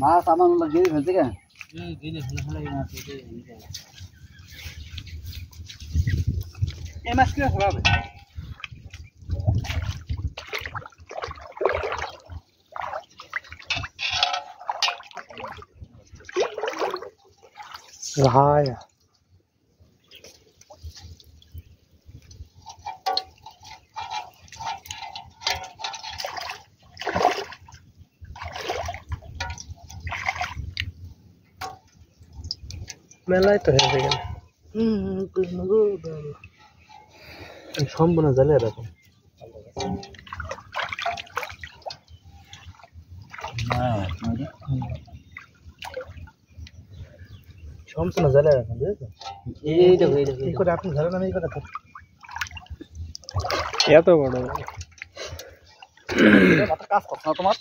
মাছ আমার গিয়ে ফেলছে কেন এই মাছ কি হবে Raya. মেলাই তো হয়ে গেল সম্পূর্ণ জালে এরকম সম্পূর্ণ জালে এরকম বুঝেছো এই দেখো এই করে আপনি ধরেন আমি এই কথা এত বড় কাজ করছ না তোমার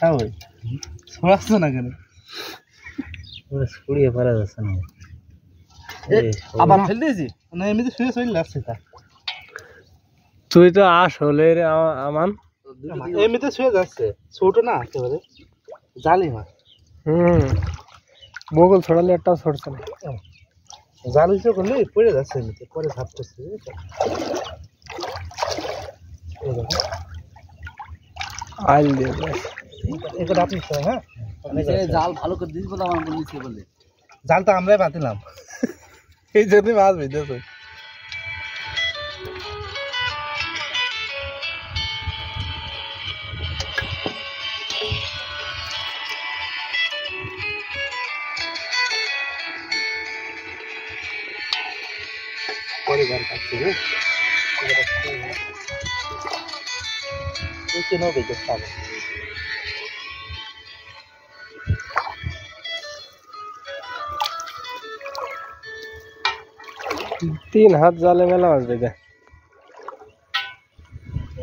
তাও ছড়াচ্ছ না কেন ছড়িয়ে পারা যাচ্ছে না আবার ফেল দিয়েছি না এমনিতে শুয়ে চলে আসছে তা তুই তো আসলে রে আমান এমনিতে শুয়ে যাচ্ছে ছোট না একেবারে জালি মাছ বগল ছড়ালে একটাও ছড়ছে না জাল হিসেবে করলে পড়ে যাচ্ছে এমনিতে পরে ঝাপ করছে আইল দিয়ে এটা আপনি হ্যাঁ জাল ভালো করে দিস বলে আমার বলেছে বলে জালটা আমরাই পাতিলাম এই জন্যই মাছ বেঁধেছে পরে জাল পাচ্ছি রে এই কেন বেঁধে খাবে तीन हाथ जाले मेला माछ बेचे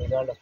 जालটা